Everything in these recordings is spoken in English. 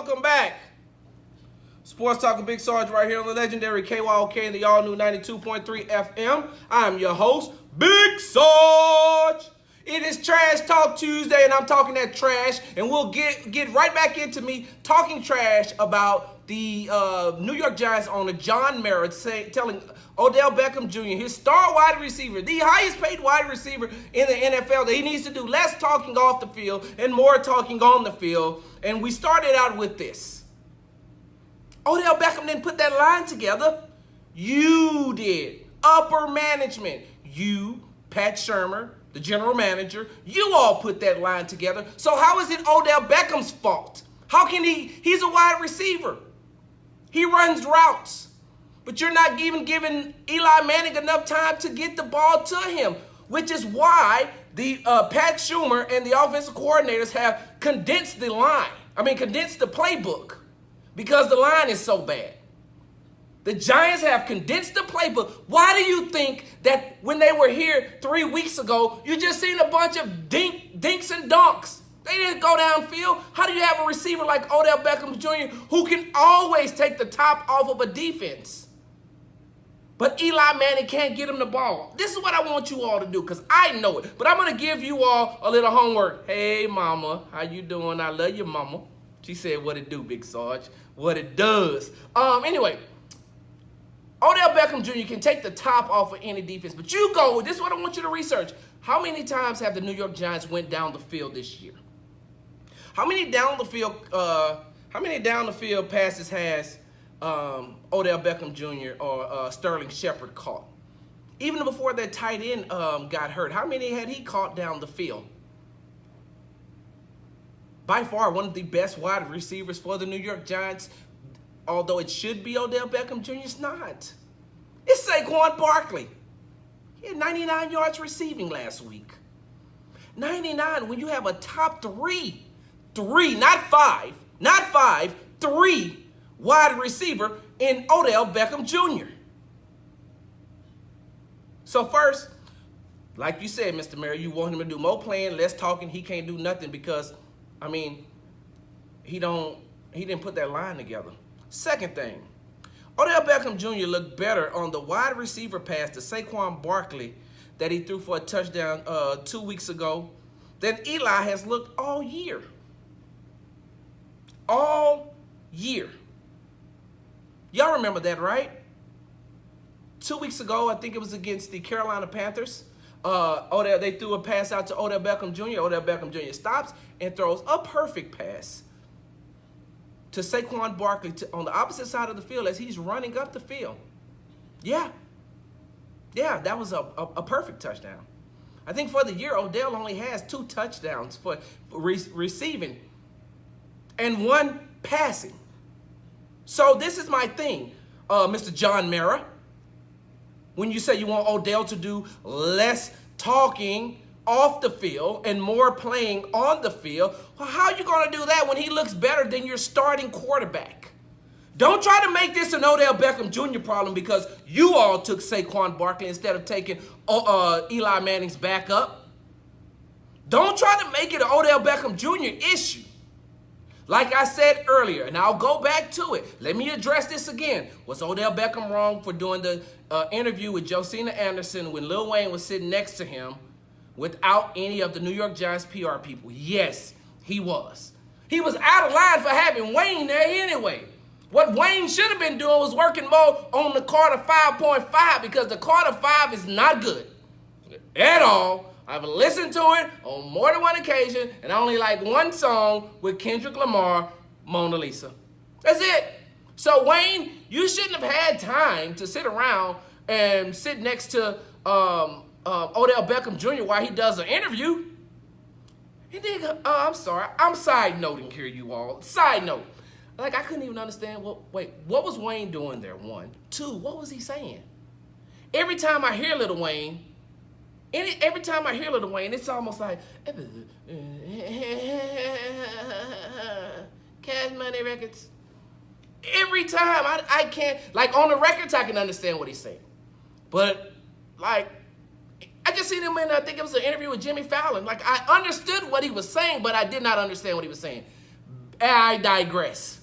Welcome back. Sports Talk with Big Sarge right here on the legendary KYOK and the all-new 92.3 FM. I'm your host, Big Sarge. It is Trash Talk Tuesday, and I'm talking that trash, and we'll get right back into me talking trash about the New York Giants owner, John Mara, telling Odell Beckham Jr., his star wide receiver, the highest paid wide receiver in the NFL, that he needs to do less talking off the field and more talking on the field. And we started out with this. Odell Beckham didn't put that line together. You did. Upper management. You, Pat Shurmur, the general manager, you all put that line together. So how is it Odell Beckham's fault? How can he's a wide receiver. He runs routes. But you're not even giving Eli Manning enough time to get the ball to him, which is why the Pat Shurmur and the offensive coordinators have condensed the playbook, because the line is so bad. The Giants have condensed the playbook. Why do you think that when they were here 3 weeks ago, you just seen a bunch of dinks and donks? They didn't go downfield. How do you have a receiver like Odell Beckham Jr. who can always take the top off of a defense? But Eli Manning can't get him the ball. This is what I want you all to do, because I know it. But I'm going to give you all a little homework. Hey, mama, how you doing? I love you, mama. She said, what it do, Big Sarge? What it does. Anyway, Odell Beckham Jr. can take the top off of any defense. But you go, this is what I want you to research. How many times have the New York Giants went down the field this year? How many down the field passes has Odell Beckham Jr. or Sterling Shepard caught? Even before that tight end got hurt, how many had he caught down the field? By far, one of the best wide receivers for the New York Giants, although it should be Odell Beckham Jr., it's not. It's Saquon Barkley. He had 99 yards receiving last week. 99 when you have a top three, not five, three wide receiver in Odell Beckham Jr. So first, like you said, Mr. Mary, you want him to do more playing, less talking. He can't do nothing because, he didn't put that line together. Second thing, Odell Beckham Jr. looked better on the wide receiver pass to Saquon Barkley that he threw for a touchdown 2 weeks ago than Eli has looked all year. All year. Y'all remember that, right? 2 weeks ago, I think it was against the Carolina Panthers. They threw a pass out to Odell Beckham Jr. Odell Beckham Jr. stops and throws a perfect pass to Saquon Barkley on the opposite side of the field as he's running up the field. Yeah, that was a perfect touchdown. I think for the year, Odell only has 2 touchdowns for receiving and 1 passing. So this is my thing, Mr. John Mara. When you say you want Odell to do less talking off the field and more playing on the field, well, how are you going to do that when he looks better than your starting quarterback? Don't try to make this an Odell Beckham Jr. problem because you all took Saquon Barkley instead of taking Eli Manning's backup. Don't try to make it an Odell Beckham Jr. issue. Like I said earlier, and I'll go back to it. Let me address this again. Was Odell Beckham wrong for doing the interview with Josina Anderson when Lil Wayne was sitting next to him without any of the New York Giants PR people? Yes, he was. He was out of line for having Wayne there anyway. What Wayne should have been doing was working more on the Carter 5.5 because the Carter 5 is not good at all. I've listened to it on more than one occasion, and I only like one song with Kendrick Lamar, Mona Lisa. That's it. So, Wayne, you shouldn't have had time to sit around and sit next to Odell Beckham Jr. while he does an interview. And then, I'm sorry, I'm side-noting here, you all. Side note. Like, I couldn't even understand, what was Wayne doing there, 1? 2, what was he saying? Every time I hear Lil Wayne, it's almost like Cash Money Records. Every time I can't, like on the records I can understand what he's saying. But like I just seen him in, I think it was an interview with Jimmy Fallon. Like I understood what he was saying, but I did not understand what he was saying. I digress.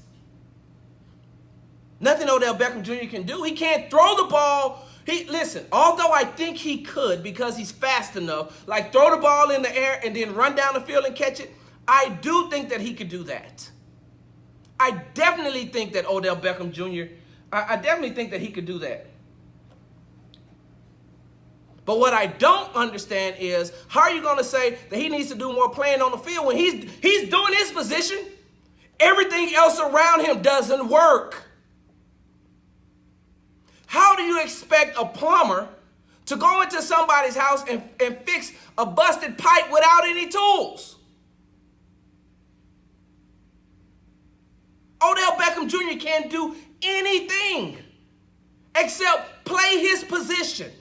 Nothing Odell Beckham Jr. can do. He can't throw the ball. Listen, although I think he could because he's fast enough, like throw the ball in the air and then run down the field and catch it, I do think that he could do that. I definitely think that Odell Beckham Jr., I definitely think that he could do that. But what I don't understand is, how are you going to say that he needs to do more playing on the field when he's doing his position? Everything else around him doesn't work. How do you expect a plumber to go into somebody's house and fix a busted pipe without any tools? Odell Beckham Jr. can't do anything except play his position.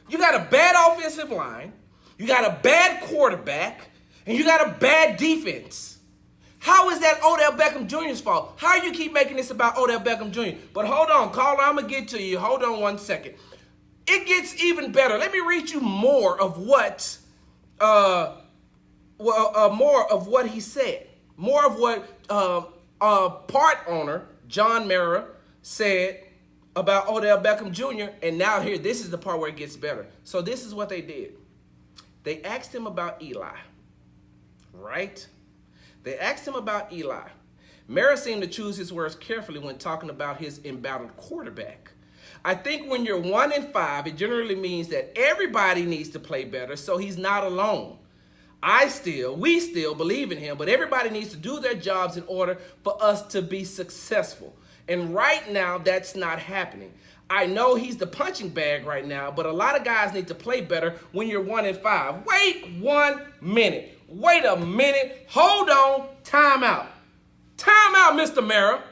You got a bad offensive line, you got a bad quarterback, and you got a bad defense. How is that Odell Beckham Jr.'s fault? How do you keep making this about Odell Beckham Jr.? But hold on, caller, I'm going to get to you. Hold on 1 second. It gets even better. Let me read you more of what he said. More of what part owner John Mara said about Odell Beckham Jr. And now here, this is the part where it gets better. So this is what they did. They asked him about Eli, right? They asked him about Eli. Mara seemed to choose his words carefully when talking about his embattled quarterback. I think when you're 1-5, it generally means that everybody needs to play better, so he's not alone. We still believe in him, but everybody needs to do their jobs in order for us to be successful. And right now, that's not happening. I know he's the punching bag right now, but a lot of guys need to play better when you're 1-5. Wait 1 minute. Wait a minute. Hold on. Time out. Time out, Mr. Mara.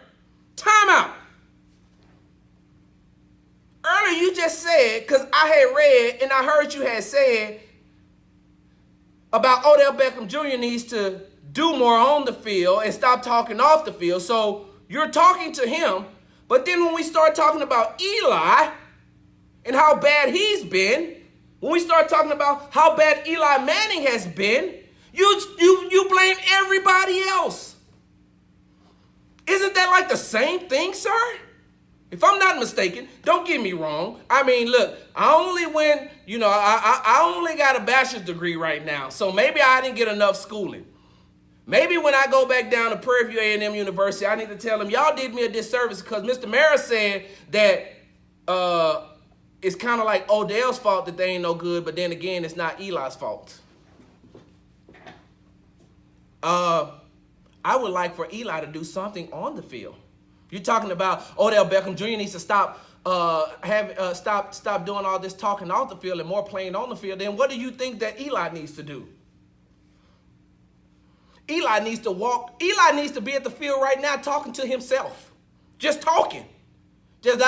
Time out. Earlier you just said, because I had read and I heard you had said about Odell Beckham Jr. needs to do more on the field and stop talking off the field. So you're talking to him, but then when we start talking about Eli and how bad he's been, when we start talking about how bad Eli Manning has been, you blame everybody else. Isn't that like the same thing, sir? If I'm not mistaken, don't get me wrong. I mean, look, I only got a bachelor's degree right now, so maybe I didn't get enough schooling. Maybe when I go back down to Prairie View A&M University, I need to tell them, y'all did me a disservice because Mr. Mara said that it's kind of like Odell's fault that they ain't no good, but then again, it's not Eli's fault. I would like for Eli to do something on the field. You're talking about Odell Beckham Jr. needs to stop doing all this talking off the field and more playing on the field. Then what do you think that Eli needs to do? Eli needs to walk. Eli needs to be at the field right now talking to himself. Just talking. Just,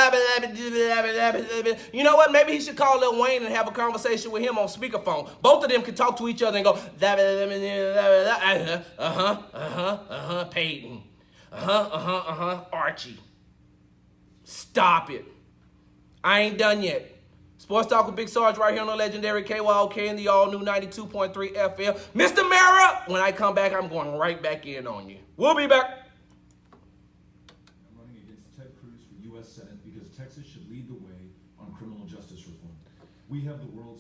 you know what? Maybe he should call Lil Wayne and have a conversation with him on speakerphone. Both of them can talk to each other and go, Peyton. Archie. Stop it. I ain't done yet. Sports Talk with Big Sarge right here on the legendary KYOK and the all-new 92.3 FM. Mr. Mara, when I come back, I'm going right back in on you. We'll be back. I'm running against Ted Cruz for U.S. Senate because Texas should lead the way on criminal justice reform. We have the world's